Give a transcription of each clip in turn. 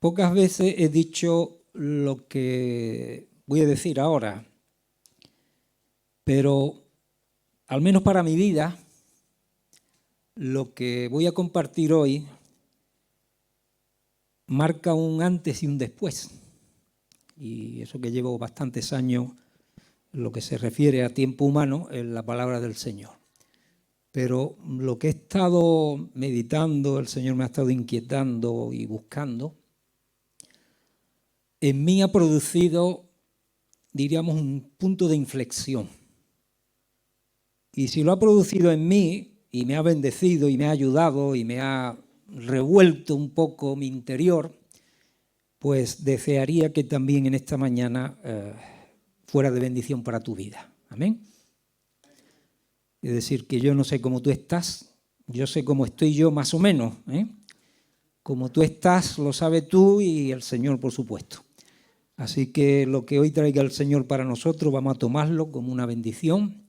Pocas veces he dicho lo que voy a decir ahora, pero al menos para mi vida, lo que voy a compartir hoy marca un antes y un después. Y eso que llevo bastantes años en lo que se refiere a tiempo humano en la palabra del Señor. Pero lo que he estado meditando, el Señor me ha estado inquietando y buscando, en mí ha producido, diríamos, un punto de inflexión. Y si lo ha producido en mí y me ha bendecido y me ha ayudado y me ha revuelto un poco mi interior, pues desearía que también en esta mañana fuera de bendición para tu vida. Amén. Es decir, que yo no sé cómo tú estás, yo sé cómo estoy yo más o menos. Como tú estás lo sabes tú y el Señor, por supuesto. Así que lo que hoy traiga el Señor para nosotros vamos a tomarlo como una bendición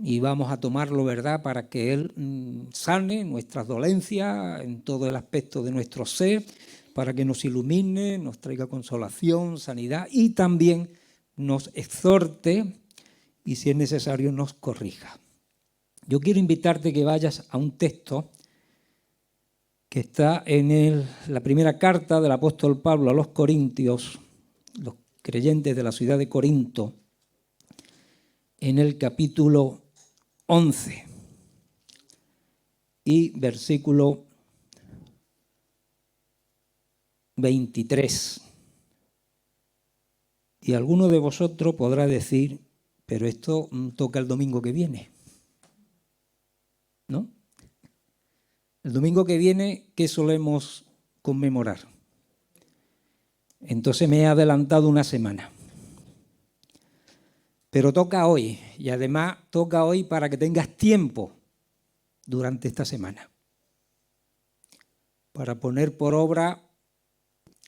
y vamos a tomarlo, ¿verdad?, para que Él sane nuestras dolencias en todo el aspecto de nuestro ser, para que nos ilumine, nos traiga consolación, sanidad y también nos exhorte y, si es necesario, nos corrija. Yo quiero invitarte que vayas a un texto que está en la primera carta del apóstol Pablo a los Corintios, los creyentes de la ciudad de Corinto, en el capítulo 11 y versículo 23. Y alguno de vosotros podrá decir, pero esto toca el domingo que viene, ¿no? El domingo que viene, ¿qué solemos conmemorar? Entonces me he adelantado una semana. Pero toca hoy, y además toca hoy para que tengas tiempo durante esta semana para poner por obra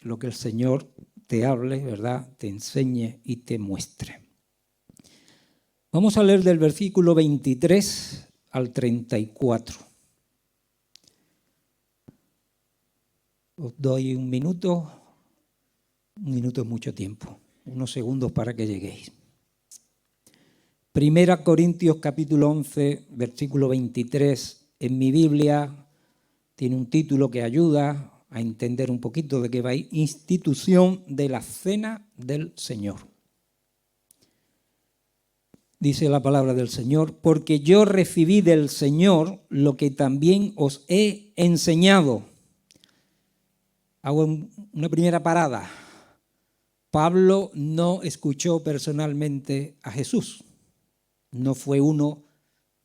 lo que el Señor te hable, ¿verdad?, te enseñe y te muestre. Vamos a leer del versículo 23 al 34. Os doy un minuto es mucho tiempo, unos segundos para que lleguéis. Primera Corintios capítulo 11, versículo 23, en mi Biblia tiene un título que ayuda a entender un poquito de qué va: institución de la cena del Señor. Dice la palabra del Señor, porque yo recibí del Señor lo que también os he enseñado. Hago una primera parada. Pablo no escuchó personalmente a Jesús. No fue uno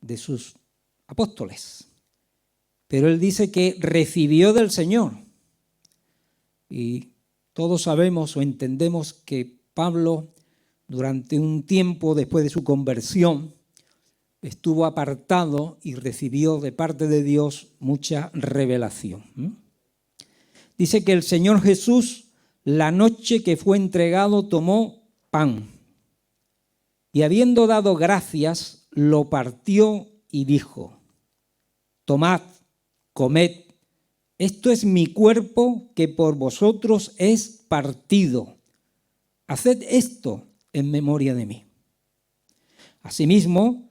de sus apóstoles. Pero él dice que recibió del Señor. Y todos sabemos o entendemos que Pablo, durante un tiempo después de su conversión, estuvo apartado y recibió de parte de Dios mucha revelación. Dice que el Señor Jesús, la noche que fue entregado, tomó pan y, habiendo dado gracias, lo partió y dijo: tomad, comed, esto es mi cuerpo que por vosotros es partido. Haced esto en memoria de mí. Asimismo,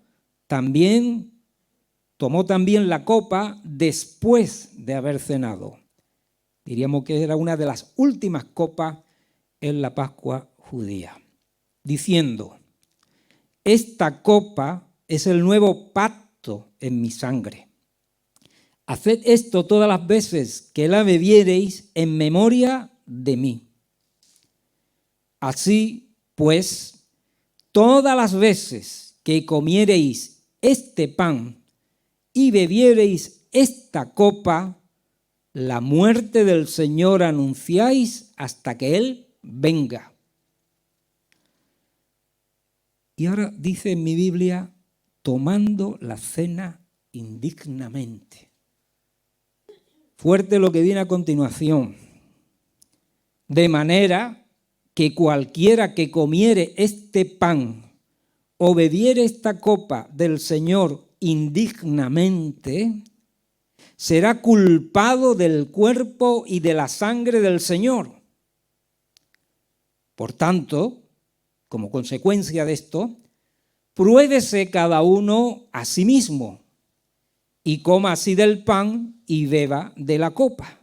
tomó también la copa después de haber cenado. Diríamos que era una de las últimas copas en la Pascua judía, diciendo: esta copa es el nuevo pacto en mi sangre. Haced esto todas las veces que la bebiereis en memoria de mí. Así pues, todas las veces que comiereis este pan y bebiereis esta copa, la muerte del Señor anunciáis hasta que Él venga. Y ahora dice en mi Biblia, tomando la cena indignamente. Fuerte lo que viene a continuación. De manera que cualquiera que comiere este pan o bebiere esta copa del Señor indignamente, será culpado del cuerpo y de la sangre del Señor. Por tanto, como consecuencia de esto, pruébese cada uno a sí mismo y coma así del pan y beba de la copa.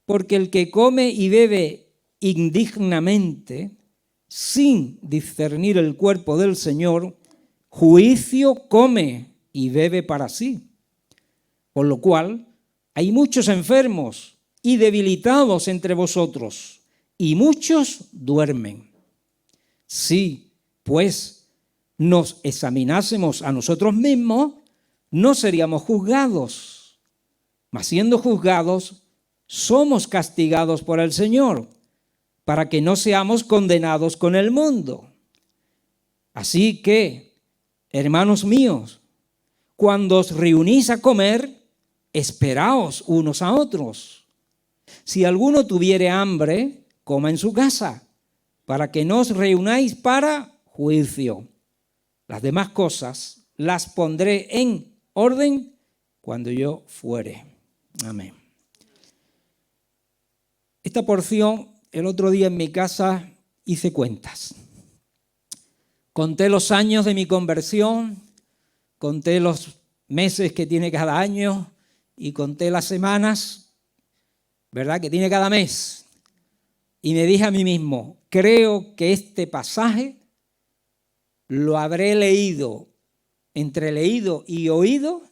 Porque el que come y bebe indignamente, sin discernir el cuerpo del Señor, juicio come y bebe para sí. Por lo cual, hay muchos enfermos y debilitados entre vosotros, y muchos duermen. Si, pues, nos examinásemos a nosotros mismos, no seríamos juzgados. Mas siendo juzgados, somos castigados por el Señor, para que no seamos condenados con el mundo. Así que, hermanos míos, cuando os reunís a comer, esperaos unos a otros. Si alguno tuviere hambre, coma en su casa, para que no os reunáis para juicio. Las demás cosas las pondré en orden cuando yo fuere. Amén. Esta porción, el otro día en mi casa hice cuentas. Conté los años de mi conversión, conté los meses que tiene cada año y conté las semanas, ¿verdad?, que tiene cada mes. Y me dije a mí mismo, creo que este pasaje lo habré leído, entre leído y oído,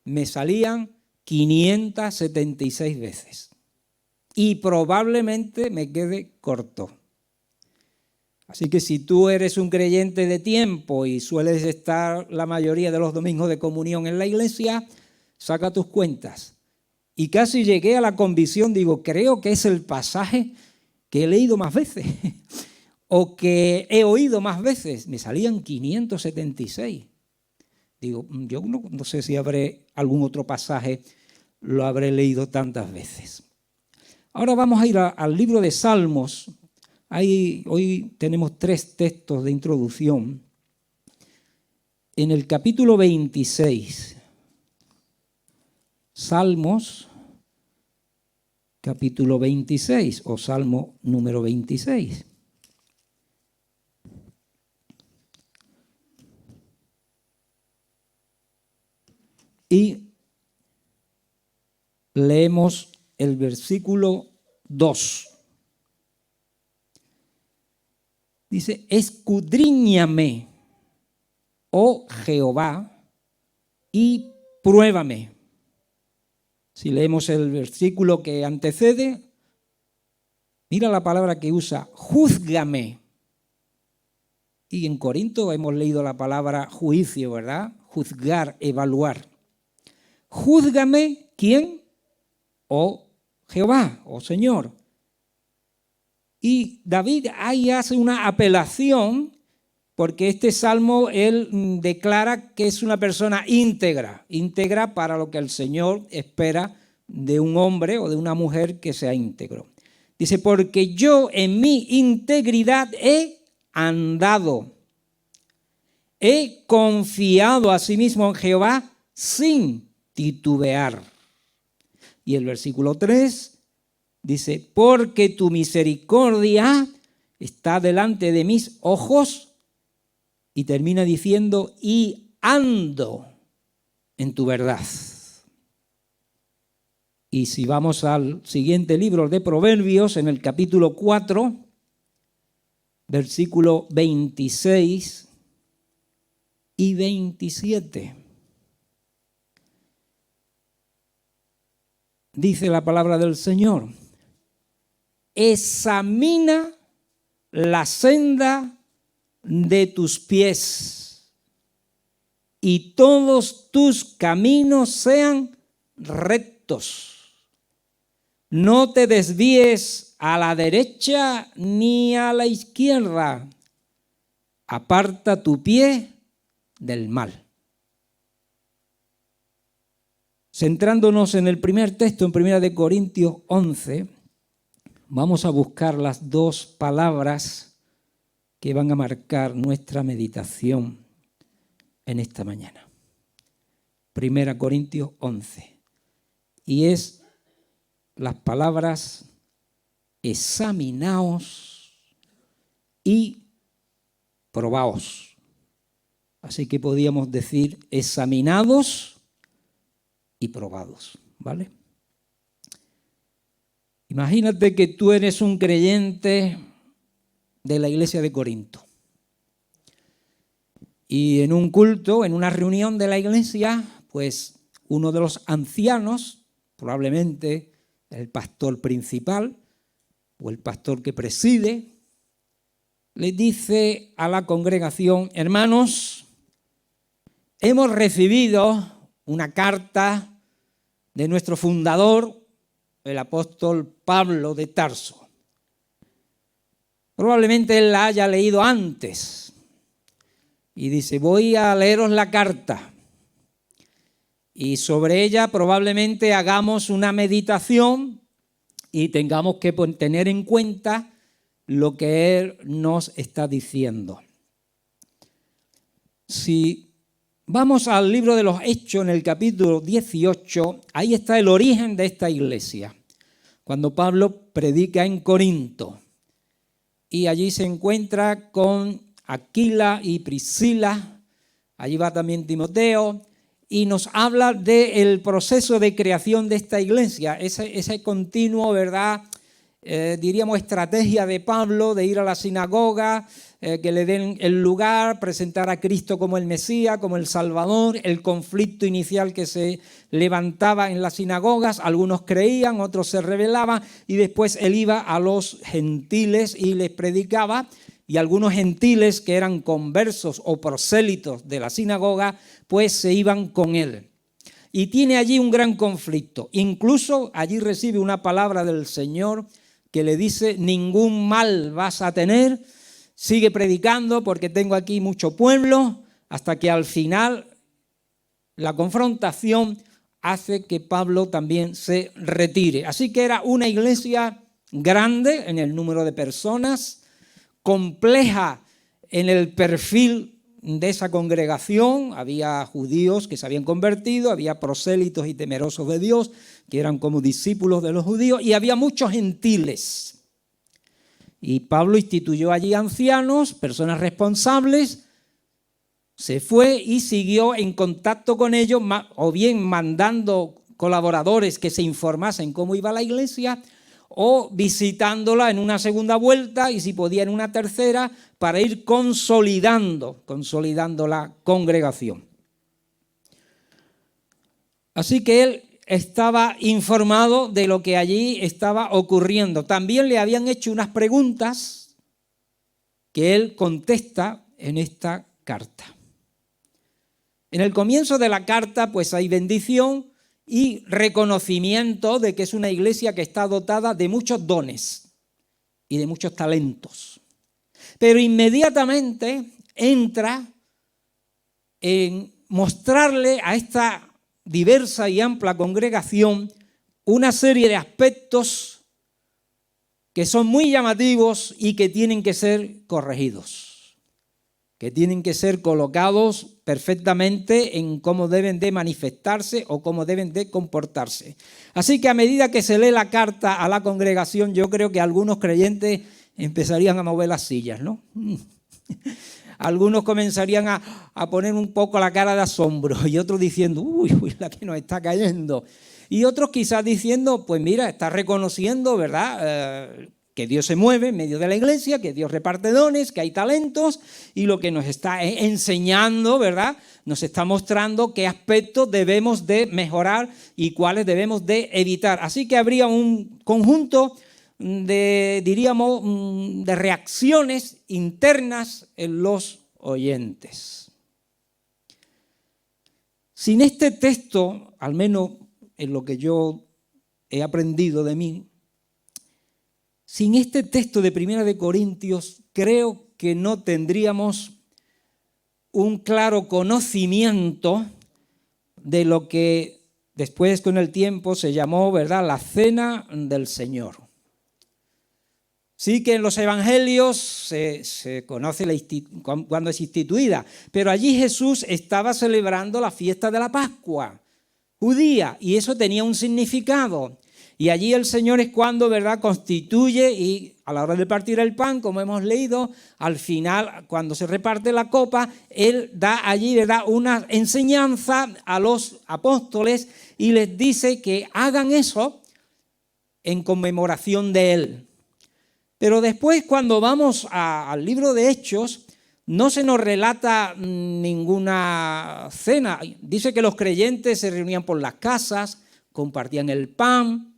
me salían 576 veces. Y probablemente me quede corto. Así que si tú eres un creyente de tiempo y sueles estar la mayoría de los domingos de comunión en la iglesia, saca tus cuentas. Y casi llegué a la convicción, digo, creo que es el pasaje que he leído más veces o que he oído más veces. Me salían 576. Digo, yo no sé si habré algún otro pasaje, lo habré leído tantas veces. Ahora vamos a ir al libro de Salmos. Hoy tenemos 3 textos de introducción. En el capítulo 26, Salmos, capítulo 26, o Salmo número 26. Y leemos el versículo 2. Dice, escudriñame, oh Jehová, y pruébame. Si leemos el versículo que antecede, mira la palabra que usa, júzgame. Y en Corinto hemos leído la palabra juicio, ¿verdad? Juzgar, evaluar. Júzgame, ¿quién? Oh Jehová, oh Señor. Y David ahí hace una apelación, porque este salmo él declara que es una persona íntegra para lo que el Señor espera de un hombre o de una mujer que sea íntegro. Dice, porque yo en mi integridad he andado, he confiado a sí mismo en Jehová sin titubear. Y el versículo 3 dice, porque tu misericordia está delante de mis ojos, y termina diciendo, y ando en tu verdad. Y si vamos al siguiente libro de Proverbios, en el capítulo 4, versículo 26 y 27. Dice la palabra del Señor, examina la senda de tus pies y todos tus caminos sean rectos. No te desvíes a la derecha ni a la izquierda. Aparta tu pie del mal. Centrándonos en el primer texto, en 1 Corintios 11, vamos a buscar las 2 palabras que van a marcar nuestra meditación en esta mañana. 1 Corintios 11. y es las palabras examinaos y probaos. Así que podíamos decir examinados y probados, ¿vale? Imagínate que tú eres un creyente de la iglesia de Corinto. Y en un culto, en una reunión de la iglesia, pues uno de los ancianos, probablemente el pastor principal o el pastor que preside, le dice a la congregación: hermanos, hemos recibido una carta de nuestro fundador, el apóstol Pablo de Tarso. Probablemente él la haya leído antes. Y dice: voy a leeros la carta. Y sobre ella probablemente hagamos una meditación y tengamos que tener en cuenta lo que él nos está diciendo. Si vamos al libro de los Hechos, en el capítulo 18, ahí está el origen de esta iglesia, cuando Pablo predica en Corinto. Y allí se encuentra con Aquila y Priscila, allí va también Timoteo, y nos habla del proceso de creación de esta iglesia, ese continuo, ¿verdad?, diríamos estrategia de Pablo de ir a la sinagoga, que le den el lugar, presentar a Cristo como el Mesías, como el Salvador, el conflicto inicial que se levantaba en las sinagogas, algunos creían, otros se rebelaban, y después él iba a los gentiles y les predicaba, y algunos gentiles que eran conversos o prosélitos de la sinagoga, pues se iban con él. Y tiene allí un gran conflicto, incluso allí recibe una palabra del Señor que le dice: ningún mal vas a tener, sigue predicando porque tengo aquí mucho pueblo, hasta que al final la confrontación hace que Pablo también se retire. Así que era una iglesia grande en el número de personas, compleja en el perfil de esa congregación. Había judíos que se habían convertido, había prosélitos y temerosos de Dios, que eran como discípulos de los judíos, y había muchos gentiles. Y Pablo instituyó allí ancianos, personas responsables, se fue y siguió en contacto con ellos, o bien mandando colaboradores que se informasen cómo iba la iglesia, o visitándola en una segunda vuelta, y si podía en una tercera, para ir consolidando la congregación. Así que él estaba informado de lo que allí estaba ocurriendo. También le habían hecho unas preguntas que él contesta en esta carta. En el comienzo de la carta, pues hay bendición y reconocimiento de que es una iglesia que está dotada de muchos dones y de muchos talentos. Pero inmediatamente entra en mostrarle a esta diversa y amplia congregación una serie de aspectos que son muy llamativos y que tienen que ser corregidos, que tienen que ser colocados perfectamente en cómo deben de manifestarse o cómo deben de comportarse. Así que a medida que se lee la carta a la congregación, yo creo que algunos creyentes empezarían a mover las sillas, ¿no? Algunos comenzarían a poner un poco la cara de asombro, y otros diciendo: uy, la que nos está cayendo. Y otros quizás diciendo: pues mira, está reconociendo, ¿verdad?, que Dios se mueve en medio de la iglesia, que Dios reparte dones, que hay talentos, y lo que nos está enseñando, ¿verdad?, nos está mostrando qué aspectos debemos de mejorar y cuáles debemos de evitar. Así que habría un conjunto de reacciones internas en los oyentes. Sin este texto, al menos en lo que yo he aprendido de mí, sin este texto de Primera de Corintios, creo que no tendríamos un claro conocimiento de lo que después con el tiempo se llamó, ¿verdad?, la cena del Señor. Sí que en los evangelios se conoce cuando es instituida, pero allí Jesús estaba celebrando la fiesta de la Pascua, judía, y eso tenía un significado. Y allí el Señor es cuando, ¿verdad?, constituye, y a la hora de partir el pan, como hemos leído, al final, cuando se reparte la copa, Él da allí, ¿verdad?, una enseñanza a los apóstoles y les dice que hagan eso en conmemoración de Él. Pero después, cuando vamos al libro de Hechos, no se nos relata ninguna cena. Dice que los creyentes se reunían por las casas, compartían el pan.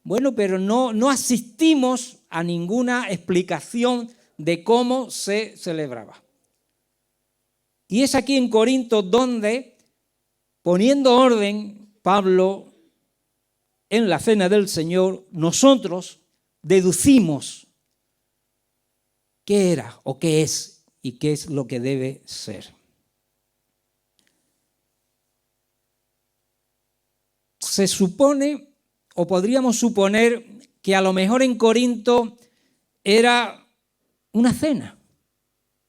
Bueno, pero no asistimos a ninguna explicación de cómo se celebraba. Y es aquí en Corinto donde, poniendo orden, Pablo, en la cena del Señor, nosotros deducimos qué era o qué es y qué es lo que debe ser. Se supone, o podríamos suponer, que a lo mejor en Corinto era una cena.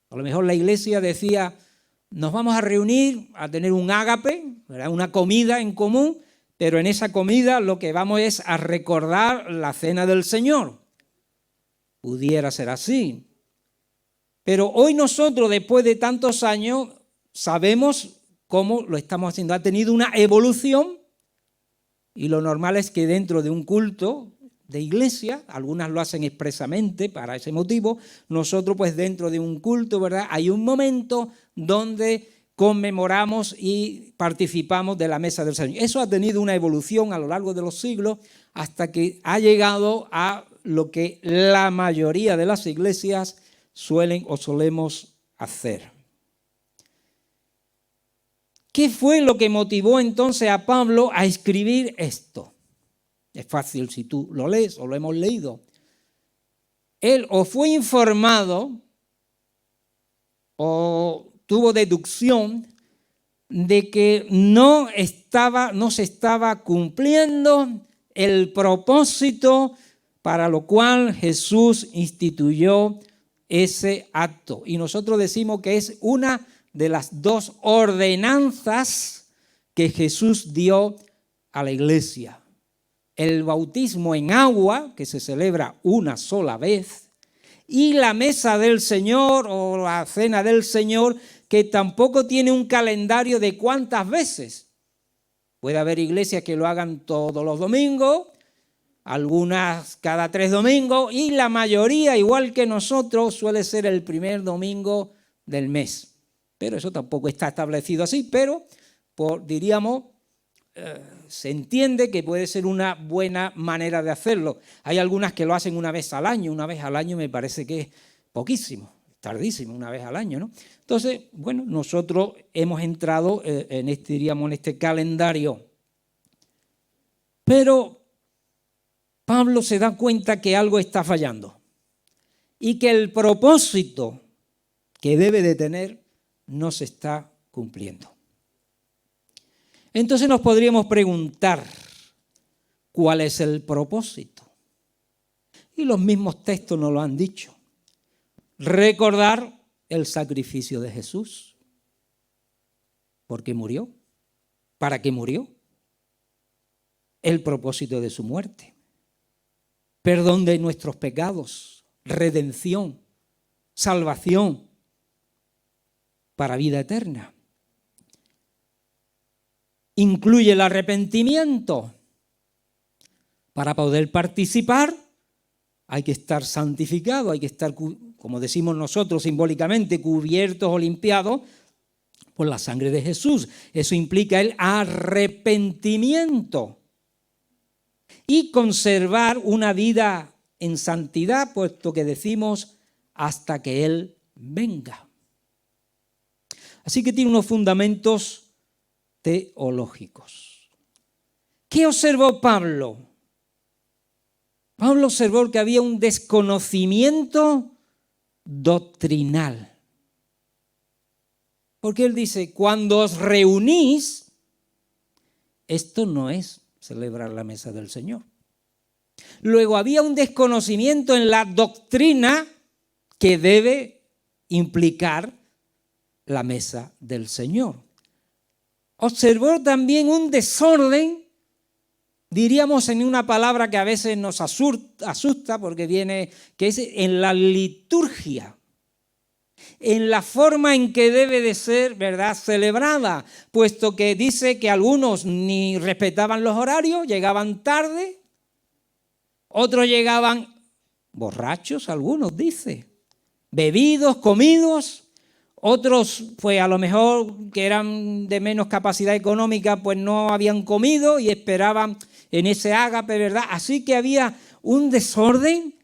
A lo mejor la iglesia decía, nos vamos a reunir a tener un ágape, ¿verdad?, una comida en común, pero en esa comida lo que vamos es a recordar la cena del Señor. Pudiera ser así. Pero hoy nosotros, después de tantos años, sabemos cómo lo estamos haciendo. Ha tenido una evolución y lo normal es que dentro de un culto de iglesia, algunas lo hacen expresamente para ese motivo, nosotros pues dentro de un culto, ¿verdad?, hay un momento donde conmemoramos y participamos de la mesa del Señor. Eso ha tenido una evolución a lo largo de los siglos hasta que ha llegado a lo que la mayoría de las iglesias suelen o solemos hacer. ¿Qué fue lo que motivó entonces a Pablo a escribir esto? Es fácil si tú lo lees o lo hemos leído. Él o fue informado o tuvo deducción de que no se estaba cumpliendo el propósito para lo cual Jesús instituyó ese acto. Y nosotros decimos que es una de las dos ordenanzas que Jesús dio a la iglesia. El bautismo en agua, que se celebra una sola vez, y la mesa del Señor o la cena del Señor, que tampoco tiene un calendario de cuántas veces. Puede haber iglesias que lo hagan todos los domingos, algunas cada 3 domingos, y la mayoría, igual que nosotros, suele ser el primer domingo del mes. Pero eso tampoco está establecido así, pero diríamos, se entiende que puede ser una buena manera de hacerlo. Hay algunas que lo hacen una vez al año me parece que es poquísimo, tardísimo, una vez al año, ¿no? Entonces, bueno, nosotros hemos entrado en este calendario. Pero Pablo se da cuenta que algo está fallando y que el propósito que debe de tener no se está cumpliendo. Entonces nos podríamos preguntar, ¿cuál es el propósito? Y los mismos textos nos lo han dicho. Recordar el sacrificio de Jesús. ¿Por qué murió? ¿Para qué murió? El propósito de su muerte. Perdón de nuestros pecados, redención, salvación para vida eterna. Incluye el arrepentimiento. Para poder participar hay que estar santificado, hay que estar, como decimos nosotros simbólicamente, cubiertos o limpiados por la sangre de Jesús. Eso implica el arrepentimiento. Y conservar una vida en santidad, puesto que decimos hasta que Él venga. Así que tiene unos fundamentos teológicos. ¿Qué observó Pablo? Pablo observó que había un desconocimiento doctrinal. Porque él dice, cuando os reunís, esto no es celebrar la mesa del Señor. Luego había un desconocimiento en la doctrina que debe implicar la mesa del Señor. observó también un desorden, diríamos en una palabra que a veces nos asusta porque viene, que es en la liturgia, en la forma en que debe de ser, ¿verdad?, celebrada, puesto que dice que algunos ni respetaban los horarios, llegaban tarde, otros llegaban borrachos, algunos dice, bebidos, comidos, otros pues a lo mejor que eran de menos capacidad económica pues no habían comido y esperaban en ese ágape, ¿verdad? Así que había un desorden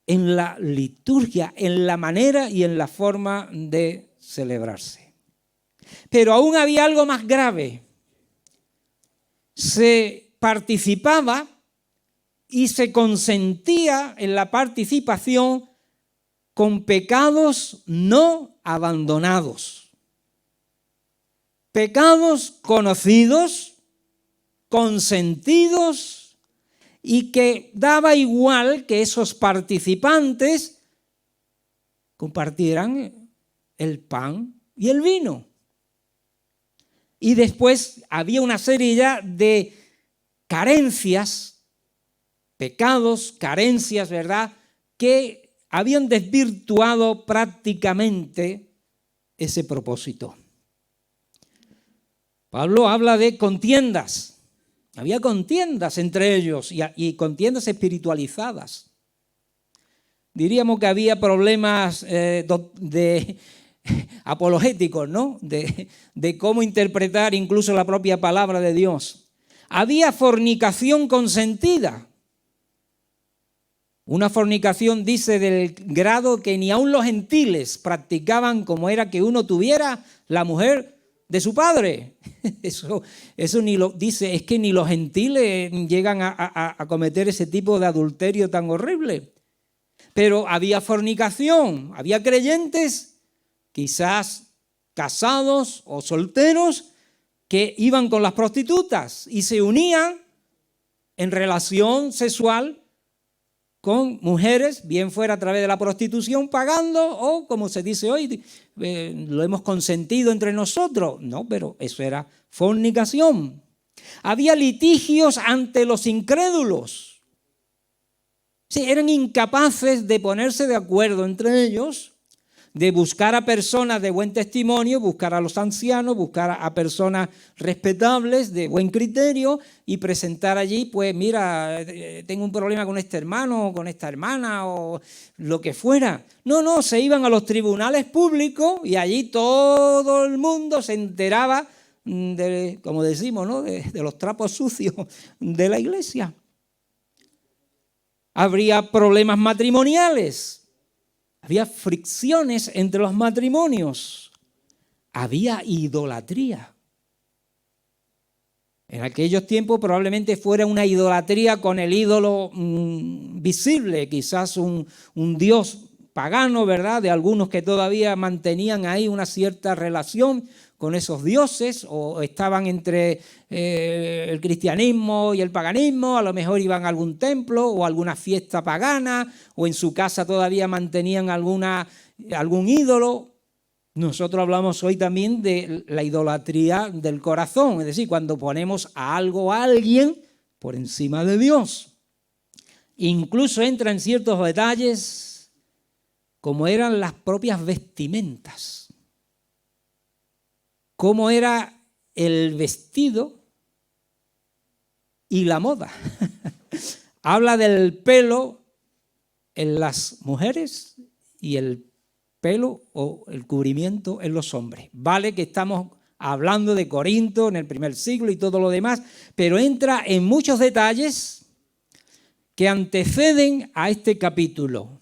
en la liturgia, en la manera y en la forma de celebrarse. Pero aún había algo más grave. Se participaba y se consentía en la participación con pecados no abandonados. Pecados conocidos, consentidos, y que daba igual que esos participantes compartieran el pan y el vino. Y después había una serie ya de carencias, pecados, carencias, ¿verdad?, que habían desvirtuado prácticamente ese propósito. Pablo habla de contiendas. Había contiendas entre ellos y contiendas espiritualizadas. Diríamos que había problemas apologéticos, ¿no? De cómo interpretar incluso la propia palabra de Dios. Había fornicación consentida. Una fornicación, dice, del grado que ni aun los gentiles practicaban, como era que uno tuviera la mujer de su padre. Eso ni lo dice, es que ni los gentiles llegan a cometer ese tipo de adulterio tan horrible. Pero había fornicación, había creyentes, quizás casados o solteros, que iban con las prostitutas y se unían en relación sexual con mujeres, bien fuera a través de la prostitución, pagando, o como se dice hoy, lo hemos consentido entre nosotros. No, pero eso era fornicación. Había litigios ante los incrédulos. Sí, eran incapaces de ponerse de acuerdo entre ellos, de buscar a personas de buen testimonio, buscar a los ancianos, buscar a personas respetables, de buen criterio, y presentar allí, pues mira, tengo un problema con este hermano o con esta hermana o lo que fuera. No, se iban a los tribunales públicos y allí todo el mundo se enteraba, como decimos, ¿no?, de los trapos sucios de la iglesia. Habría problemas matrimoniales. Había fricciones entre los matrimonios. Había idolatría. En aquellos tiempos probablemente fuera una idolatría con el ídolo visible, quizás un dios pagano, ¿verdad?, de algunos que todavía mantenían ahí una cierta relación con esos dioses, o estaban entre el cristianismo y el paganismo, a lo mejor iban a algún templo o a alguna fiesta pagana, o en su casa todavía mantenían algún ídolo. Nosotros hablamos hoy también de la idolatría del corazón, es decir, cuando ponemos a algo o a alguien por encima de Dios. Incluso entra en ciertos detalles como eran las propias vestimentas. Cómo era el vestido y la moda. Habla del pelo en las mujeres y el pelo o el cubrimiento en los hombres. Vale que estamos hablando de Corinto en el primer siglo y todo lo demás, pero entra en muchos detalles que anteceden a este capítulo.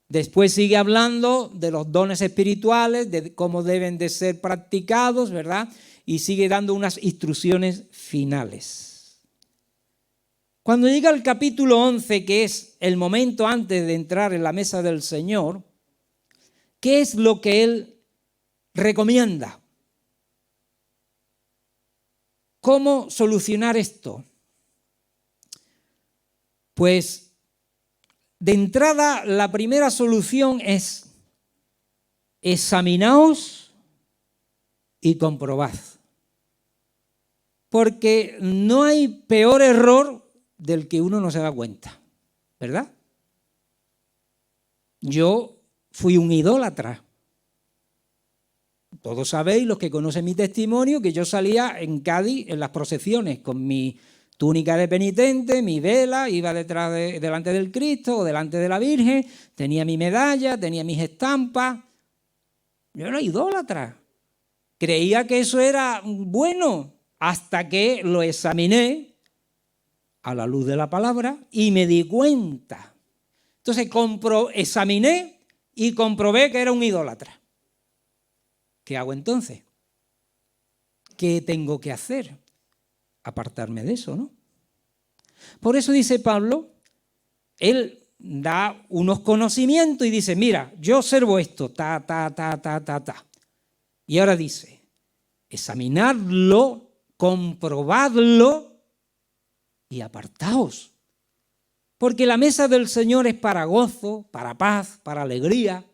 Después sigue hablando de los dones espirituales, de cómo deben de ser practicados, ¿verdad? Y sigue dando unas instrucciones finales. Cuando llega el capítulo 11, que es el momento antes de entrar en la mesa del Señor, ¿qué es lo que él recomienda? ¿Cómo solucionar esto? Pues de entrada, la primera solución es examinaos y comprobad. porque no hay peor error del que uno no se da cuenta, ¿verdad? Yo fui un idólatra. Todos sabéis, los que conocen mi testimonio, que yo salía en Cádiz en las procesiones con mi túnica de penitente, mi vela, iba delante del Cristo o delante de la Virgen, tenía mi medalla, tenía mis estampas. Yo era idólatra. Creía que eso era bueno hasta que lo examiné a la luz de la palabra y me di cuenta. Entonces examiné y comprobé que era un idólatra. ¿Qué hago entonces? ¿Qué tengo que hacer? Apartarme de eso, ¿no? Por eso dice Pablo, él da unos conocimientos y dice, mira, yo observo esto, ta. Y ahora dice, examinadlo, comprobadlo y apartaos. Porque la mesa del Señor es para gozo, para paz, para alegría,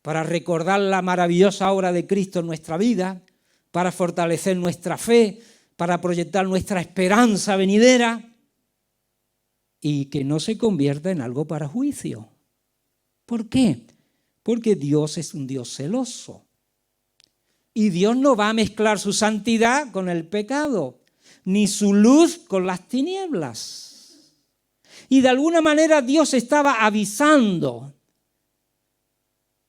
para recordar la maravillosa obra de Cristo en nuestra vida, para fortalecer nuestra fe, para proyectar nuestra esperanza venidera y que no se convierta en algo para juicio. ¿Por qué? Porque Dios es un Dios celoso. Y Dios no va a mezclar su santidad con el pecado, ni su luz con las tinieblas. Y de alguna manera Dios estaba avisando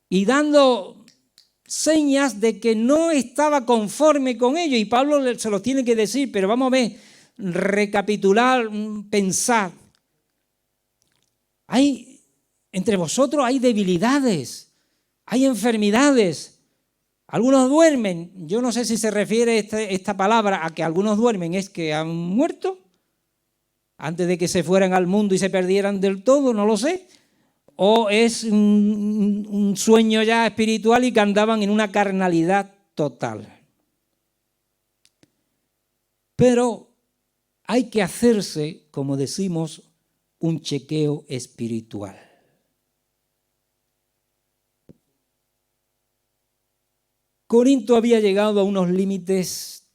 y dando señas de que no estaba conforme con ello. Y Pablo se lo tiene que decir, pero vamos a ver, recapitular, pensar. Entre vosotros hay debilidades, hay enfermedades. Algunos duermen, yo no sé si se refiere esta palabra a que algunos duermen, es que han muerto antes de que se fueran al mundo y se perdieran del todo, no lo sé. O es un sueño ya espiritual y que andaban en una carnalidad total. Pero hay que hacerse, como decimos, un chequeo espiritual. Corinto había llegado a unos límites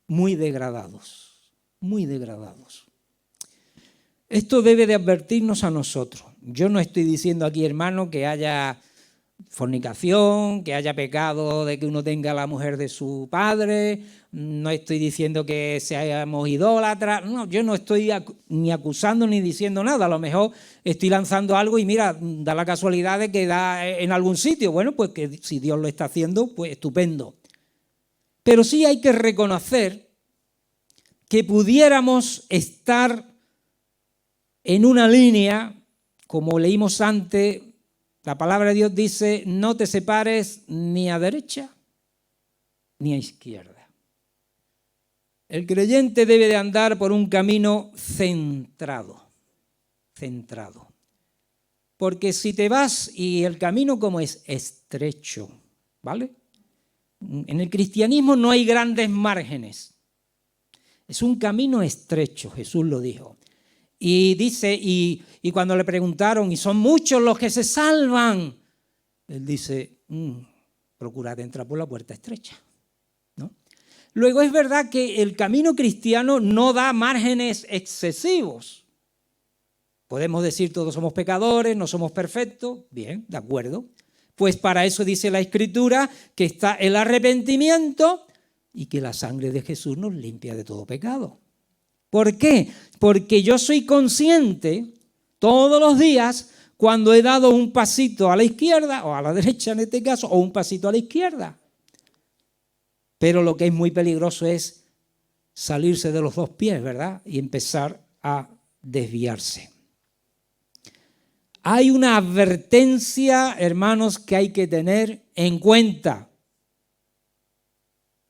muy degradados, muy degradados. Esto debe de advertirnos a nosotros. Yo no estoy diciendo aquí, hermano, que haya fornicación, que haya pecado de que uno tenga a la mujer de su padre, no estoy diciendo que seamos idólatras, no, yo no estoy ni acusando ni diciendo nada, a lo mejor estoy lanzando algo y mira, da la casualidad de que da en algún sitio, bueno, pues que si Dios lo está haciendo, pues estupendo. Pero sí hay que reconocer que pudiéramos estar en una línea, como leímos antes. La palabra de Dios dice, no te separes ni a derecha ni a izquierda. El creyente debe de andar por un camino centrado. Porque si te vas y el camino como es estrecho, ¿vale? En el cristianismo no hay grandes márgenes. Es un camino estrecho, Jesús lo dijo. Y dice, y cuando le preguntaron, ¿y son muchos los que se salvan? Él dice, procurad entrar por la puerta estrecha, ¿no? Luego es verdad que el camino cristiano no da márgenes excesivos. Podemos decir todos somos pecadores, no somos perfectos, bien, de acuerdo. Pues para eso dice la Escritura que está el arrepentimiento y que la sangre de Jesús nos limpia de todo pecado. ¿Por qué? Porque yo soy consciente todos los días cuando he dado un pasito a la izquierda o a la derecha en este caso, o un pasito a la izquierda. Pero lo que es muy peligroso es salirse de los dos pies, ¿verdad? Y empezar a desviarse. Hay una advertencia, hermanos, que hay que tener en cuenta.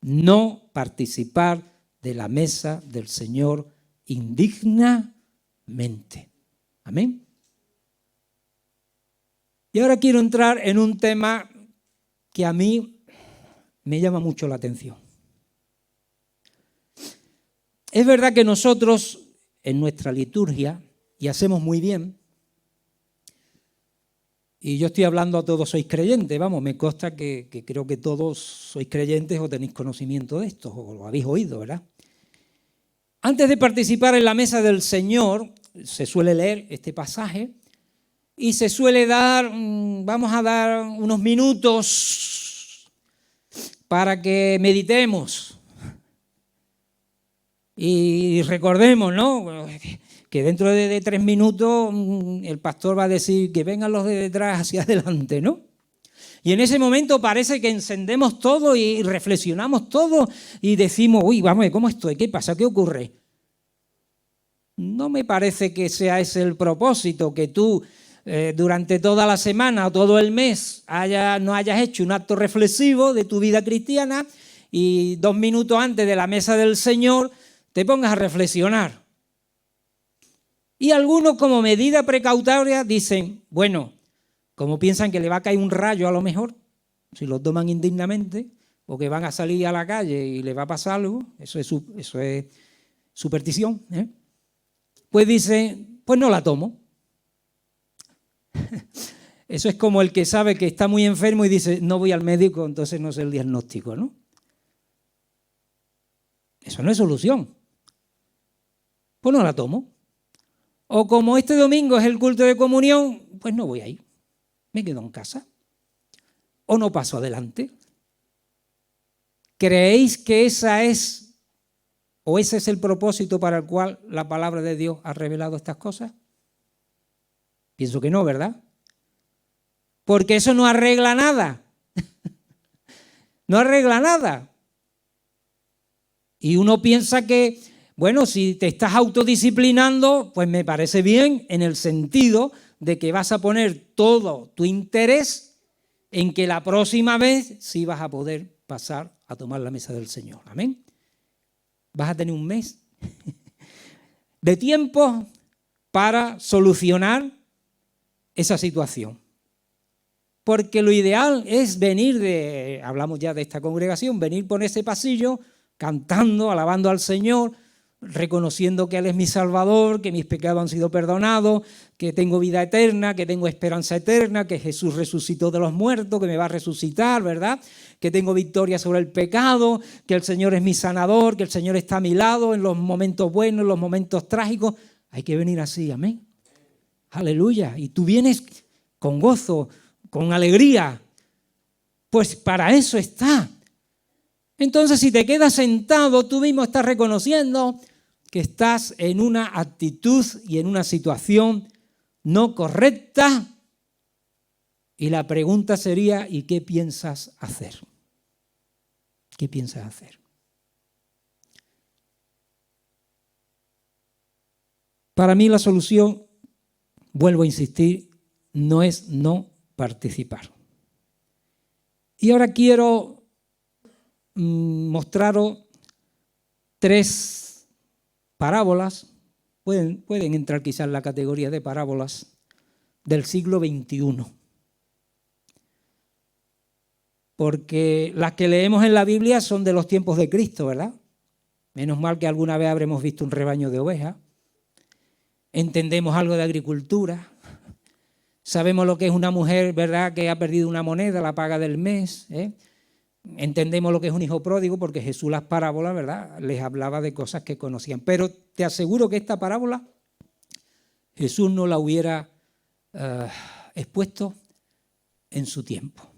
No participar de la mesa del Señor indignamente. Amén. Y ahora quiero entrar en un tema que a mí me llama mucho la atención. Es verdad que nosotros en nuestra liturgia, y hacemos muy bien, y yo estoy hablando a todos sois creyentes, vamos, me consta que creo que todos sois creyentes o tenéis conocimiento de esto, o lo habéis oído, ¿verdad? Antes de participar en la mesa del Señor, se suele leer este pasaje y se suele dar, vamos a dar unos minutos para que meditemos y recordemos, ¿no?, que dentro de 3 minutos el pastor va a decir que vengan los de detrás hacia adelante, ¿no? Y en ese momento parece que encendemos todo y reflexionamos todo y decimos, uy, vamos, ¿cómo estoy? ¿Qué pasa? ¿Qué ocurre? No me parece que sea ese el propósito, que tú durante toda la semana o todo el mes no hayas hecho un acto reflexivo de tu vida cristiana y 2 minutos antes de la mesa del Señor te pongas a reflexionar. Y algunos, como medida precautoria, dicen, bueno, como piensan que le va a caer un rayo a lo mejor, si lo toman indignamente, o que van a salir a la calle y le va a pasar algo, eso es superstición, pues dicen, pues no la tomo. Eso es como el que sabe que está muy enfermo y dice, no voy al médico, entonces no sé el diagnóstico, ¿no? Eso no es solución. Pues no la tomo. O como este domingo es el culto de comunión, pues no voy a ir. Me quedo en casa. O no paso adelante. ¿Creéis que ese es el propósito para el cual la palabra de Dios ha revelado estas cosas? Pienso que no, ¿verdad? Porque eso no arregla nada. No arregla nada. Y uno piensa que, bueno, si te estás autodisciplinando, pues me parece bien en el sentido de que vas a poner todo tu interés en que la próxima vez sí vas a poder pasar a tomar la mesa del Señor. Amén. Vas a tener un mes de tiempo para solucionar esa situación. Porque lo ideal es venir hablamos ya de esta congregación, venir por ese pasillo cantando, alabando al Señor, reconociendo que Él es mi Salvador, que mis pecados han sido perdonados, que tengo vida eterna, que tengo esperanza eterna, que Jesús resucitó de los muertos, que me va a resucitar, ¿verdad? Que tengo victoria sobre el pecado, que el Señor es mi sanador, que el Señor está a mi lado en los momentos buenos, en los momentos trágicos. Hay que venir así, amén. Aleluya. Y tú vienes con gozo, con alegría. Pues para eso está. Entonces, si te quedas sentado, tú mismo estás reconociendo que estás en una actitud y en una situación no correcta. Y la pregunta sería, ¿y qué piensas hacer? ¿Qué piensas hacer? Para mí la solución, vuelvo a insistir, no es no participar. Y ahora quiero mostraros 3 parábolas, pueden entrar quizás en la categoría de parábolas del siglo XXI. Porque las que leemos en la Biblia son de los tiempos de Cristo, ¿verdad? Menos mal que alguna vez habremos visto un rebaño de ovejas, entendemos algo de agricultura, sabemos lo que es una mujer, ¿verdad?, que ha perdido una moneda, la paga del mes, entendemos lo que es un hijo pródigo porque Jesús las parábolas, ¿verdad?, les hablaba de cosas que conocían. Pero te aseguro que esta parábola Jesús no la hubiera expuesto en su tiempo.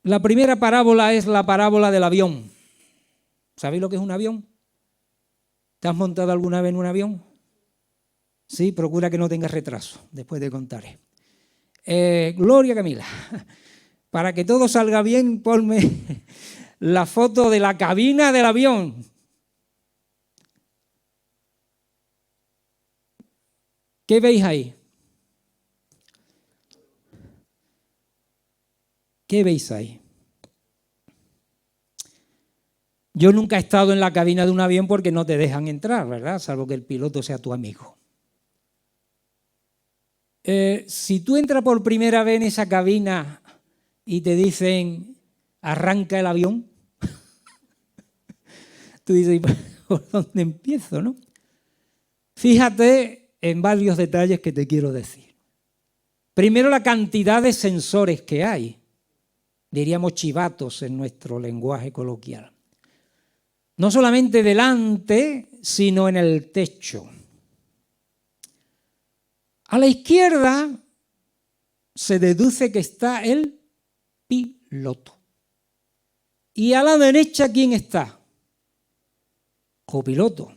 La primera parábola es la parábola del avión. ¿Sabéis lo que es un avión? ¿Te has montado alguna vez en un avión? Sí, procura que no tengas retraso, después te contaré. Gloria Camila, para que todo salga bien, ponme la foto de la cabina del avión. ¿Qué veis ahí? ¿Qué veis ahí? Yo nunca he estado en la cabina de un avión porque no te dejan entrar, ¿verdad? Salvo que el piloto sea tu amigo. Si tú entras por primera vez en esa cabina y te dicen, arranca el avión, tú dices, ¿por dónde empiezo, no? Fíjate en varios detalles que te quiero decir. Primero, la cantidad de sensores que hay. Diríamos chivatos en nuestro lenguaje coloquial. No solamente delante, sino en el techo. A la izquierda se deduce que está el piloto. Y a la derecha, ¿quién está? Copiloto.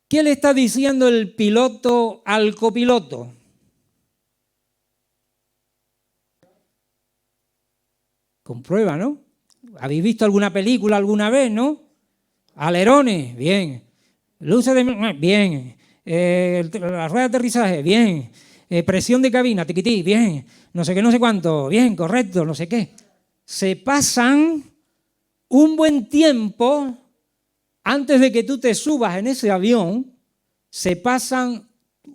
¿Qué le está diciendo el piloto al copiloto? Comprueba, ¿no? ¿Habéis visto alguna película alguna vez, no? Alerones, bien. Luces de... bien. La rueda de aterrizaje, bien. Presión de cabina, tiquití, bien. No sé qué, no sé cuánto, bien, correcto, no sé qué. Se pasan un buen tiempo antes de que tú te subas en ese avión, se pasan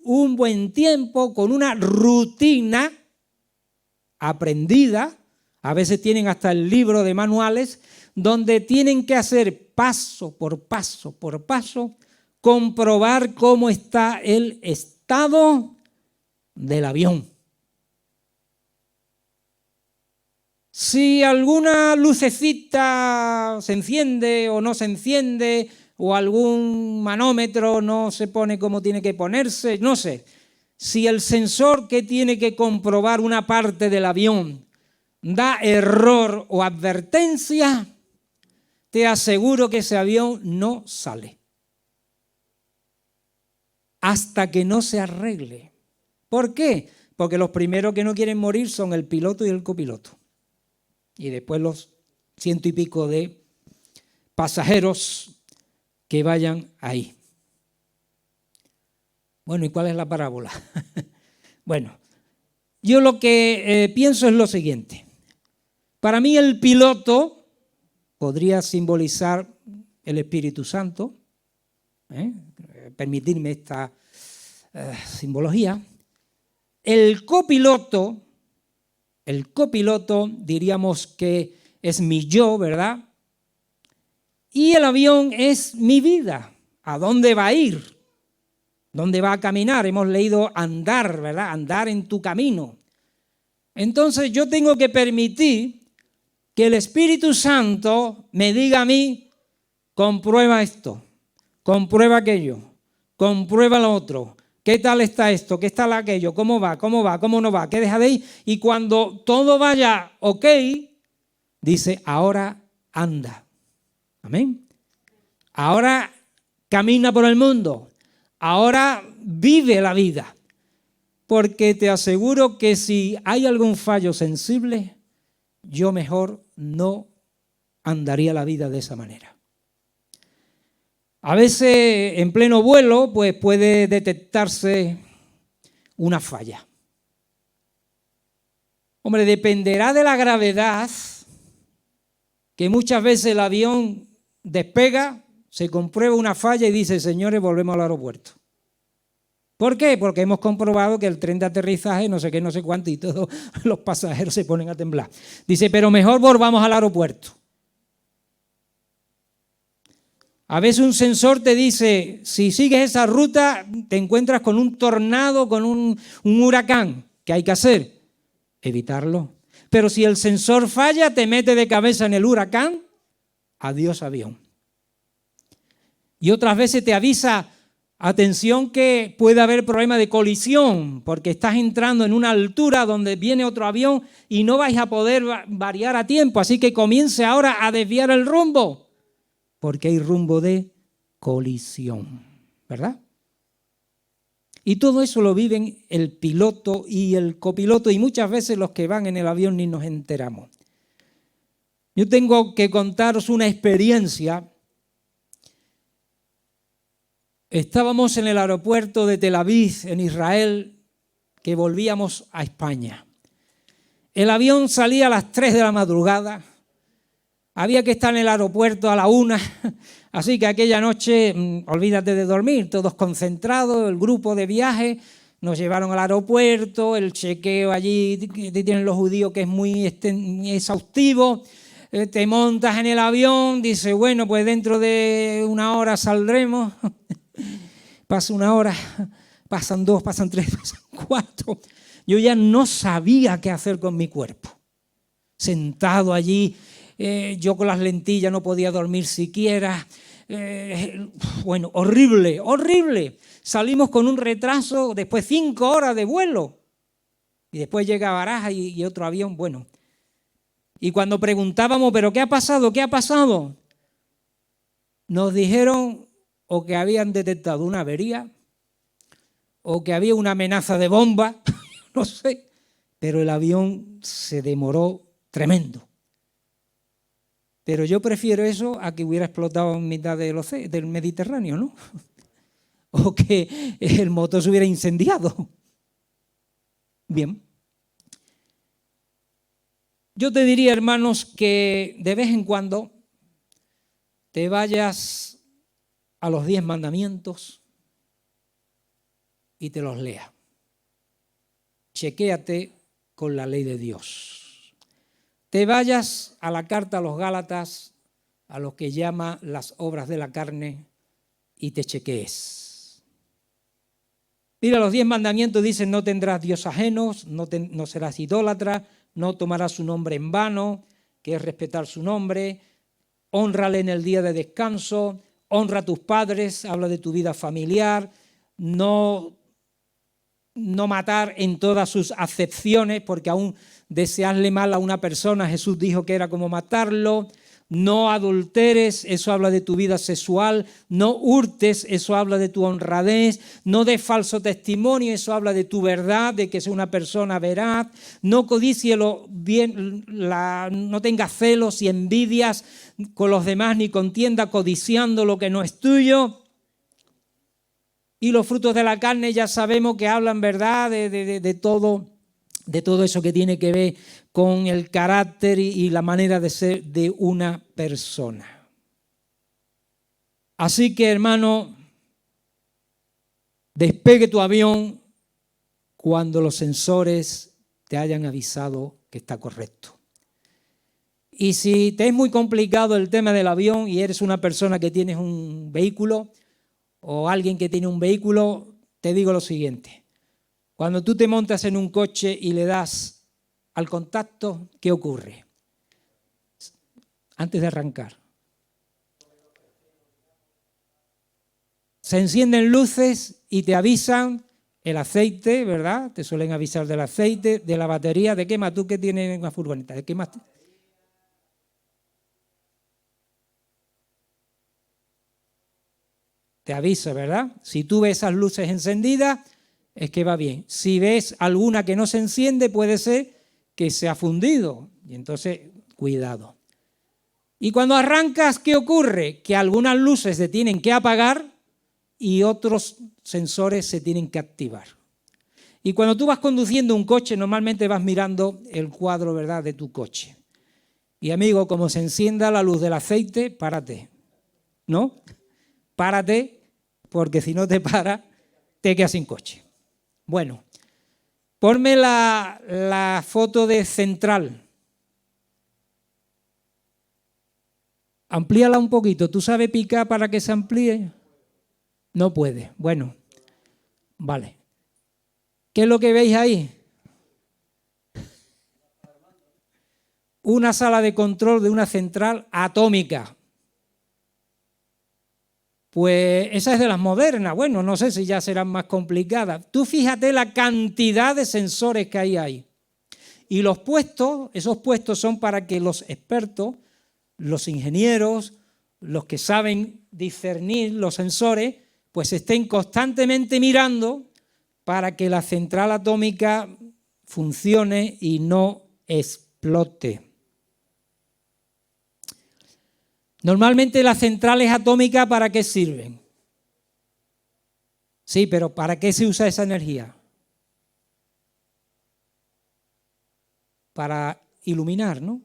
un buen tiempo con una rutina aprendida. A veces tienen hasta el libro de manuales donde tienen que hacer paso por paso, comprobar cómo está el estado del avión. Si alguna lucecita se enciende o no se enciende, o algún manómetro no se pone como tiene que ponerse, no sé. Si el sensor que tiene que comprobar una parte del avión da error o advertencia, te aseguro que ese avión no sale. Hasta que no se arregle. ¿Por qué? Porque los primeros que no quieren morir son el piloto y el copiloto. Y después los 100 y pico de pasajeros que vayan ahí. Bueno, ¿y cuál es la parábola? Bueno, yo lo que pienso es lo siguiente. Para mí el piloto podría simbolizar el Espíritu Santo, permitirme esta simbología. El copiloto diríamos que es mi yo, ¿verdad? Y el avión es mi vida. ¿A dónde va a ir? ¿Dónde va a caminar? Hemos leído andar, ¿verdad? Andar en tu camino. Entonces yo tengo que permitir que el Espíritu Santo me diga a mí, comprueba esto, comprueba aquello, comprueba lo otro. ¿Qué tal está esto? ¿Qué tal aquello? ¿Cómo va? ¿Cómo va? ¿Cómo no va? ¿Qué deja de ir? Y cuando todo vaya ok, dice, ahora anda. Amén. Ahora camina por el mundo. Ahora vive la vida. Porque te aseguro que si hay algún fallo sensible, yo mejor no andaría la vida de esa manera. A veces en pleno vuelo pues puede detectarse una falla. Hombre, dependerá de la gravedad, que muchas veces el avión despega, se comprueba una falla y dice, señores, volvemos al aeropuerto. ¿Por qué? Porque hemos comprobado que el tren de aterrizaje, no sé qué, no sé cuánto, y todos los pasajeros se ponen a temblar. Dice, pero mejor volvamos al aeropuerto. A veces un sensor te dice, si sigues esa ruta, te encuentras con un tornado, con un huracán. ¿Qué hay que hacer? Evitarlo. Pero si el sensor falla, te mete de cabeza en el huracán, adiós avión. Y otras veces te avisa, atención que puede haber problema de colisión, porque estás entrando en una altura donde viene otro avión y no vais a poder variar a tiempo, así que comience ahora a desviar el rumbo. Porque hay rumbo de colisión, ¿verdad? Y todo eso lo viven el piloto y el copiloto y muchas veces los que van en el avión ni nos enteramos. Yo tengo que contaros una experiencia. Estábamos en el aeropuerto de Tel Aviv, en Israel, que volvíamos a España. El avión salía a las 3 de la madrugada. Había que estar en el aeropuerto a la 1, así que aquella noche, olvídate de dormir, todos concentrados, el grupo de viaje, nos llevaron al aeropuerto, el chequeo allí, tienen los judíos que es muy exhaustivo, te montas en el avión, dice, bueno, pues dentro de una hora saldremos, pasa una hora, pasan 2, pasan 3, pasan 4, yo ya no sabía qué hacer con mi cuerpo, sentado allí, yo con las lentillas no podía dormir siquiera. Bueno, horrible, horrible. Salimos con un retraso, después 5 horas de vuelo. Y después llega Barajas y otro avión, bueno. Y cuando preguntábamos, ¿pero qué ha pasado? ¿Qué ha pasado? Nos dijeron o que habían detectado una avería o que había una amenaza de bomba, no sé, pero el avión se demoró tremendo. Pero yo prefiero eso a que hubiera explotado en mitad del Mediterráneo, ¿no? O que el motor se hubiera incendiado. Bien. Yo te diría, hermanos, que de vez en cuando te vayas a los 10 mandamientos y te los leas. Chequéate con la ley de Dios. Te vayas a la carta a los Gálatas, a los que llama las obras de la carne, y te chequees. Mira, los 10 mandamientos dicen: no tendrás dioses ajenos, no serás idólatra, no tomarás su nombre en vano, que es respetar su nombre, hónrale en el día de descanso, honra a tus padres, habla de tu vida familiar, no matar en todas sus acepciones, porque aún desearle mal a una persona, Jesús dijo que era como matarlo. No adulteres, eso habla de tu vida sexual. No hurtes, eso habla de tu honradez. No des falso testimonio, eso habla de tu verdad, de que seas una persona veraz. No codicies no tengas celos y envidias con los demás, ni contienda codiciando lo que no es tuyo. Y los frutos de la carne ya sabemos que hablan, ¿verdad?, de todo eso que tiene que ver con el carácter y la manera de ser de una persona. Así que, hermano, despegue tu avión cuando los sensores te hayan avisado que está correcto. Y si te es muy complicado el tema del avión y eres una persona que tienes un vehículo o alguien que tiene un vehículo, te digo lo siguiente. Cuando tú te montas en un coche y le das al contacto, ¿qué ocurre? Antes de arrancar. Se encienden luces y te avisan el aceite, ¿verdad? Te suelen avisar del aceite, de la batería, ¿de qué más? ¿Tú qué tienes en una furgoneta? ¿De qué más? Te avisa, ¿verdad? Si tú ves esas luces encendidas, es que va bien. Si ves alguna que no se enciende, puede ser que se ha fundido. Y entonces, cuidado. Y cuando arrancas, ¿qué ocurre? Que algunas luces se tienen que apagar y otros sensores se tienen que activar. Y cuando tú vas conduciendo un coche, normalmente vas mirando el cuadro, ¿verdad?, de tu coche. Y amigo, como se encienda la luz del aceite, párate. ¿No? Párate, porque si no te paras, te quedas sin coche. Bueno, ponme la foto de central. Amplíala un poquito. ¿Tú sabes picar para que se amplíe? No puede. Bueno, vale. ¿Qué es lo que veis ahí? Una sala de control de una central atómica. Pues esa es de las modernas. Bueno, no sé si ya serán más complicadas. Tú fíjate la cantidad de sensores que hay ahí. Y los puestos, esos puestos son para que los expertos, los ingenieros, los que saben discernir los sensores, pues estén constantemente mirando para que la central atómica funcione y no explote. Normalmente las centrales atómicas, ¿para qué sirven? Sí, pero ¿para qué se usa esa energía? Para iluminar, ¿no?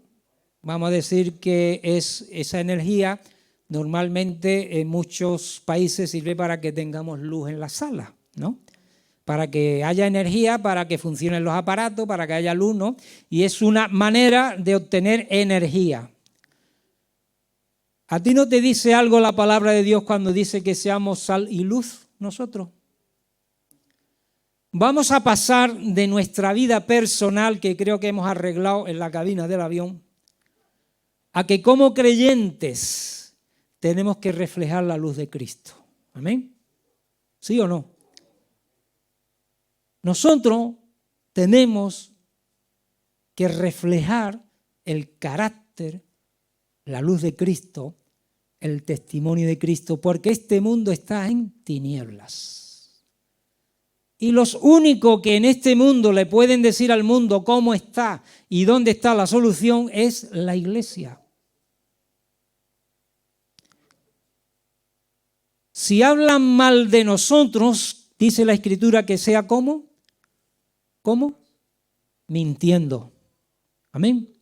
Vamos a decir que esa energía normalmente en muchos países sirve para que tengamos luz en la sala, ¿no? Para que haya energía, para que funcionen los aparatos, para que haya luz, ¿no? Y es una manera de obtener energía. ¿A ti no te dice algo la palabra de Dios cuando dice que seamos sal y luz nosotros? Vamos a pasar de nuestra vida personal, que creo que hemos arreglado en la cabina del avión, a que como creyentes tenemos que reflejar la luz de Cristo. ¿Amén? ¿Sí o no? Nosotros tenemos que reflejar el carácter, la luz de Cristo, el testimonio de Cristo, porque este mundo está en tinieblas. Y los únicos que en este mundo le pueden decir al mundo cómo está y dónde está la solución es la Iglesia. Si hablan mal de nosotros, dice la Escritura que sea ¿cómo? ¿Cómo? Mintiendo. Amén.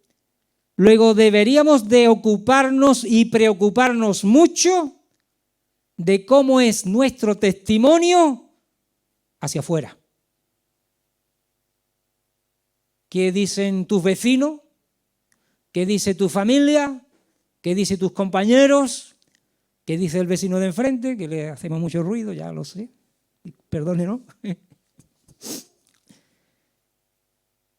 Luego deberíamos de ocuparnos y preocuparnos mucho de cómo es nuestro testimonio hacia afuera. ¿Qué dicen tus vecinos? ¿Qué dice tu familia? ¿Qué dice tus compañeros? ¿Qué dice el vecino de enfrente? Que le hacemos mucho ruido, ya lo sé. Perdónenos.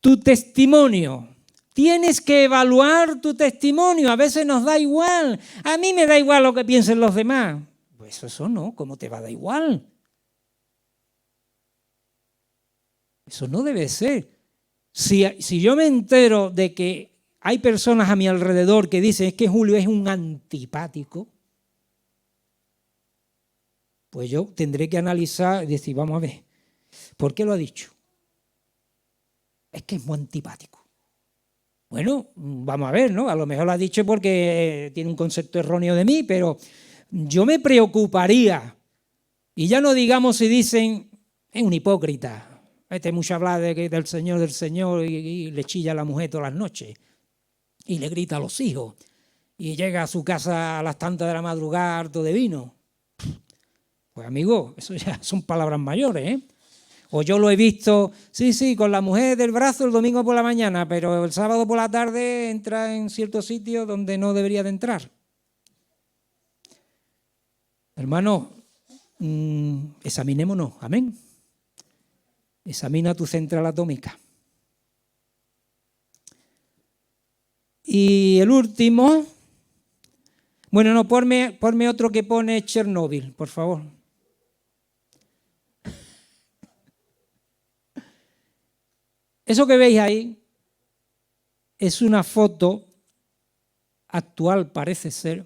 Tu testimonio. Tienes que evaluar tu testimonio. A veces nos da igual. A mí me da igual lo que piensen los demás. Pues eso no, ¿cómo te va a dar igual? Eso no debe ser. Si yo me entero de que hay personas a mi alrededor que dicen es que Julio es un antipático, pues yo tendré que analizar y decir, vamos a ver, ¿por qué lo ha dicho? Es que es muy antipático. Bueno, vamos a ver, ¿no? A lo mejor lo ha dicho porque tiene un concepto erróneo de mí, pero yo me preocuparía. Y ya no digamos si dicen, es un hipócrita. Este mucho habla del Señor y le chilla a la mujer todas las noches. Y le grita a los hijos. Y llega a su casa a las tantas de la madrugada harto de vino. Pues amigo, eso ya son palabras mayores, ¿eh? O yo lo he visto, sí, con la mujer del brazo el domingo por la mañana, pero el sábado por la tarde entra en ciertos sitios donde no debería de entrar. Hermano, examinémonos, amén. Examina tu central atómica. Y el último, bueno, no, ponme otro que pone Chernóbil, por favor. Eso que veis ahí es una foto actual, parece ser,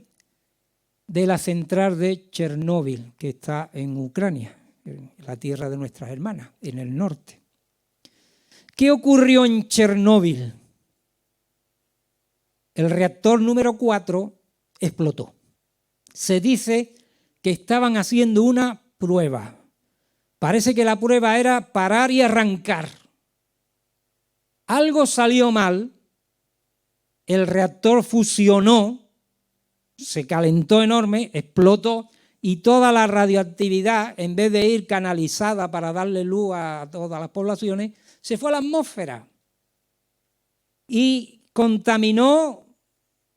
de la central de Chernóbil, que está en Ucrania, en la tierra de nuestras hermanas, en el norte. ¿Qué ocurrió en Chernóbil? El reactor número 4 explotó. Se dice que estaban haciendo una prueba. Parece que la prueba era parar y arrancar. Algo salió mal, el reactor fusionó, se calentó enorme, explotó y toda la radioactividad, en vez de ir canalizada para darle luz a todas las poblaciones, se fue a la atmósfera y contaminó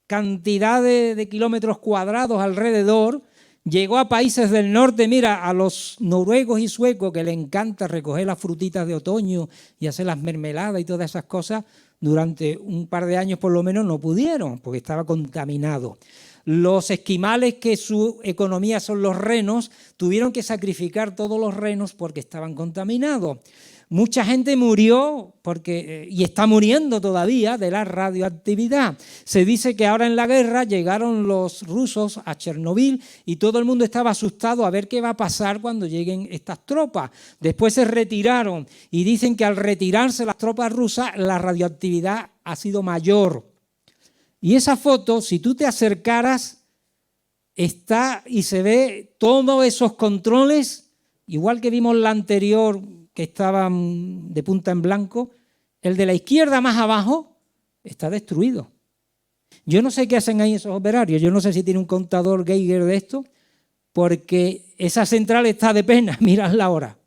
cantidades de kilómetros cuadrados alrededor. Llegó a países del norte, mira, a los noruegos y suecos que les encanta recoger las frutitas de otoño y hacer las mermeladas y todas esas cosas, durante un par de años por lo menos no pudieron, porque estaba contaminado. Los esquimales, que su economía son los renos, tuvieron que sacrificar todos los renos porque estaban contaminados. Mucha gente murió y está muriendo todavía de la radioactividad. Se dice que ahora en la guerra llegaron los rusos a Chernobyl y todo el mundo estaba asustado a ver qué va a pasar cuando lleguen estas tropas. Después se retiraron y dicen que al retirarse las tropas rusas la radioactividad ha sido mayor. Y esa foto, si tú te acercaras, está y se ve todos esos controles, igual que vimos la anterior, que estaban de punta en blanco, el de la izquierda más abajo está destruido. Yo no sé qué hacen ahí esos operarios, yo no sé si tiene un contador Geiger de esto, porque esa central está de pena, miradla ahora.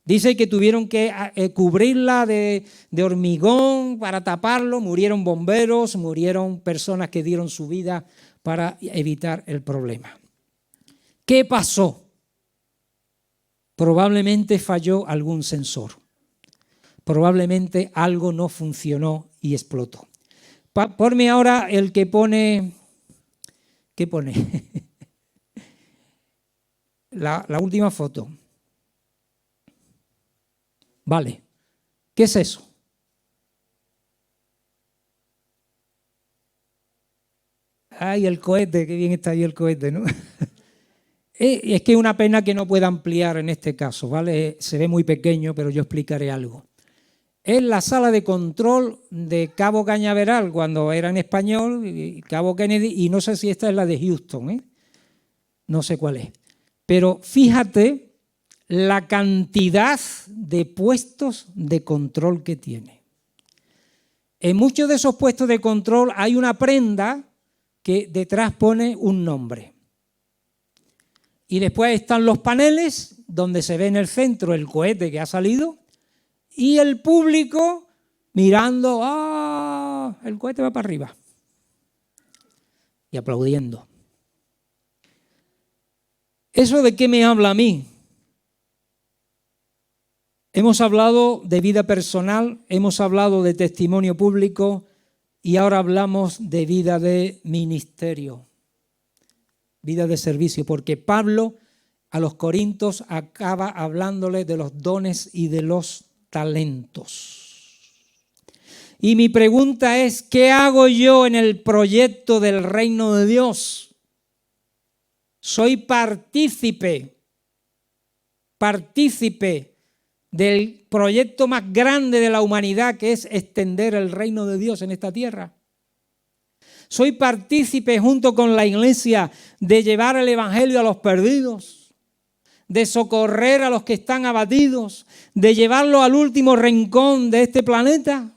Dice que tuvieron que cubrirla de hormigón para taparlo, murieron bomberos, murieron personas que dieron su vida para evitar el problema. ¿Qué pasó? Probablemente falló algún sensor. Probablemente algo no funcionó y explotó. Ponme ahora el que pone... ¿Qué pone? La última foto. Vale. ¿Qué es eso? Ay, el cohete, qué bien está ahí el cohete, ¿no? Es que es una pena que no pueda ampliar en este caso, ¿vale? Se ve muy pequeño, pero yo explicaré algo. Es la sala de control de Cabo Cañaveral, cuando era en español, y Cabo Kennedy, y no sé si esta es la de Houston, ¿eh? No sé cuál es. Pero fíjate la cantidad de puestos de control que tiene. En muchos de esos puestos de control hay una prenda que detrás pone un nombre. Y después están los paneles, donde se ve en el centro el cohete que ha salido, y el público mirando, ¡ah! El cohete va para arriba. Y aplaudiendo. ¿Eso de qué me habla a mí? Hemos hablado de vida personal, hemos hablado de testimonio público y ahora hablamos de vida de ministerio, vida de servicio, porque Pablo a los corintios acaba hablándole de los dones y de los talentos. Y mi pregunta es, ¿qué hago yo en el proyecto del reino de Dios? Soy partícipe del proyecto más grande de la humanidad, que es extender el reino de Dios en esta tierra. Soy partícipe junto con la iglesia de llevar el evangelio a los perdidos, de socorrer a los que están abatidos, de llevarlo al último rincón de este planeta.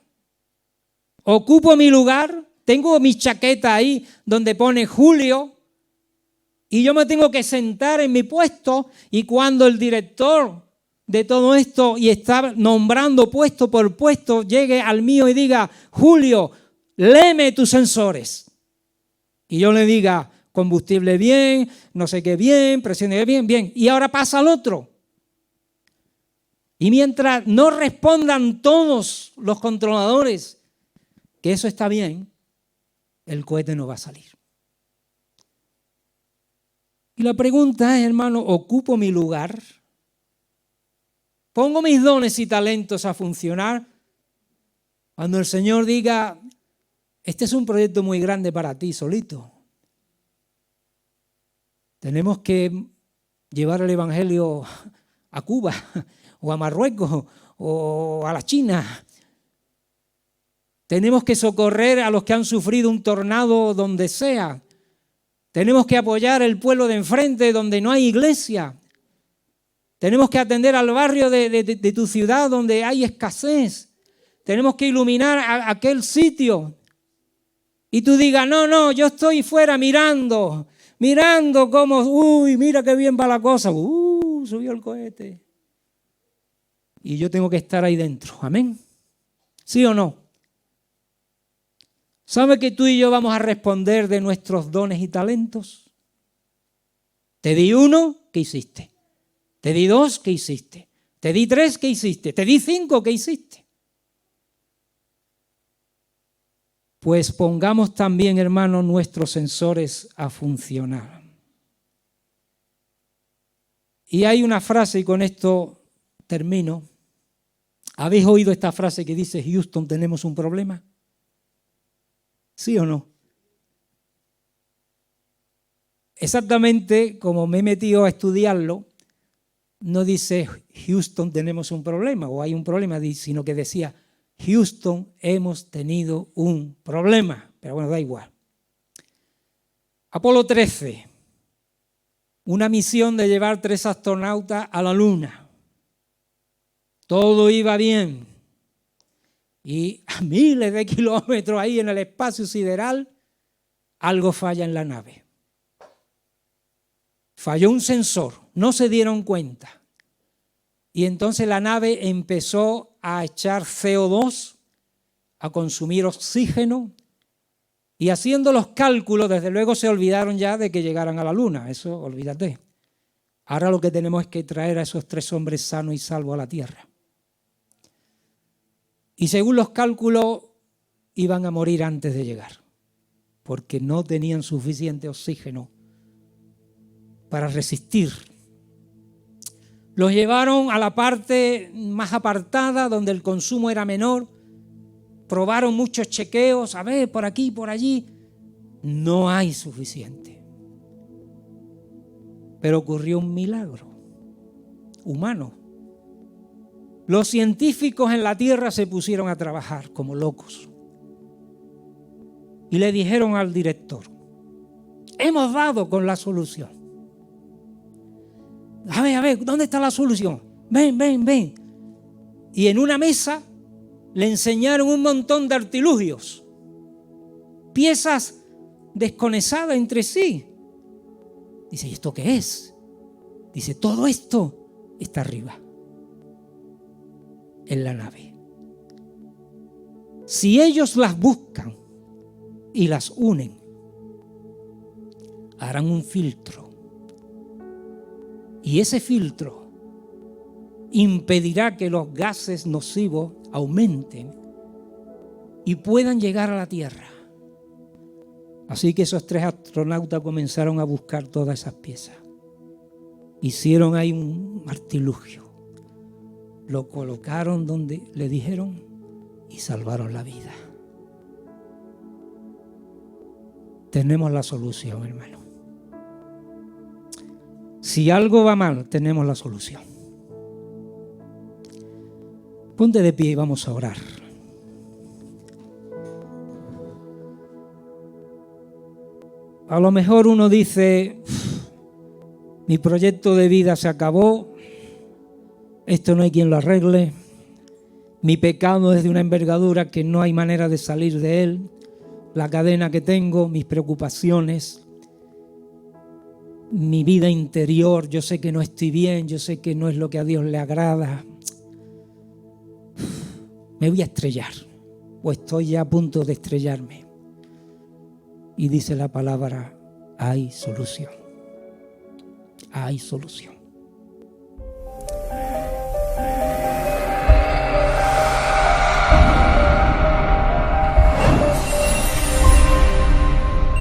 Ocupo mi lugar, tengo mi chaqueta ahí donde pone Julio, y yo me tengo que sentar en mi puesto, y cuando el director de todo esto y está nombrando puesto por puesto llegue al mío y diga, Julio, léeme tus sensores. Y yo le diga, combustible bien, no sé qué bien, presión bien, bien. Y ahora pasa al otro. Y mientras no respondan todos los controladores que eso está bien, el cohete no va a salir. Y la pregunta es, hermano, ¿ocupo mi lugar? ¿Pongo mis dones y talentos a funcionar? Cuando el Señor diga, este es un proyecto muy grande para ti solito. Tenemos que llevar el evangelio a Cuba, o a Marruecos, o a la China. Tenemos que socorrer a los que han sufrido un tornado donde sea. Tenemos que apoyar el pueblo de enfrente donde no hay iglesia. Tenemos que atender al barrio de tu ciudad donde hay escasez. Tenemos que iluminar aquel sitio. Y tú digas, no, yo estoy fuera mirando cómo, uy, mira qué bien va la cosa. Subió el cohete. Y yo tengo que estar ahí dentro. Amén. ¿Sí o no? ¿Sabe que tú y yo vamos a responder de nuestros dones y talentos? Te di 1, ¿qué hiciste? Te di 2, ¿qué hiciste? Te di 3, ¿qué hiciste? Te di 5, ¿qué hiciste? Pues pongamos también, hermanos, nuestros sensores a funcionar. Y hay una frase, y con esto termino. ¿Habéis oído esta frase que dice, Houston, tenemos un problema? ¿Sí o no? Exactamente como me he metido a estudiarlo, no dice Houston tenemos un problema o hay un problema, sino que decía Houston hemos tenido un problema. Pero bueno, da igual. Apolo 13, una misión de llevar 3 astronautas a la Luna. Todo iba bien. Y a miles de kilómetros ahí en el espacio sideral, algo falla en la nave. Falló un sensor, no se dieron cuenta. Y entonces la nave empezó a echar CO2, a consumir oxígeno, y haciendo los cálculos, desde luego se olvidaron ya de que llegaran a la Luna, eso olvídate. Ahora lo que tenemos es que traer a esos 3 hombres sanos y salvos a la Tierra. Y según los cálculos, iban a morir antes de llegar, porque no tenían suficiente oxígeno para resistir. Los llevaron a la parte más apartada, donde el consumo era menor. Probaron muchos chequeos, a ver, por aquí, por allí. No hay suficiente. Pero ocurrió un milagro humano. Los científicos en la Tierra se pusieron a trabajar como locos. Y le dijeron al director: hemos dado con la solución. A ver, ¿dónde está la solución? Ven. Y en una mesa le enseñaron un montón de artilugios, piezas desconexadas entre sí. Dice: ¿y esto qué es? Dice: todo esto está arriba, en la nave. Si ellos las buscan y las unen, harán un filtro. Y ese filtro impedirá que los gases nocivos aumenten y puedan llegar a la Tierra. Así que esos 3 astronautas comenzaron a buscar todas esas piezas. Hicieron ahí un artilugio. Lo colocaron donde le dijeron y salvaron la vida. Tenemos la solución, hermano. Si algo va mal, tenemos la solución. Ponte de pie y vamos a orar. A lo mejor uno dice: mi proyecto de vida se acabó, esto no hay quien lo arregle, mi pecado es de una envergadura que no hay manera de salir de él, la cadena que tengo, mis preocupaciones, mi vida interior, yo sé que no estoy bien, yo sé que no es lo que a Dios le agrada. Me voy a estrellar, o estoy ya a punto de estrellarme. Y dice la palabra: hay solución. Hay solución.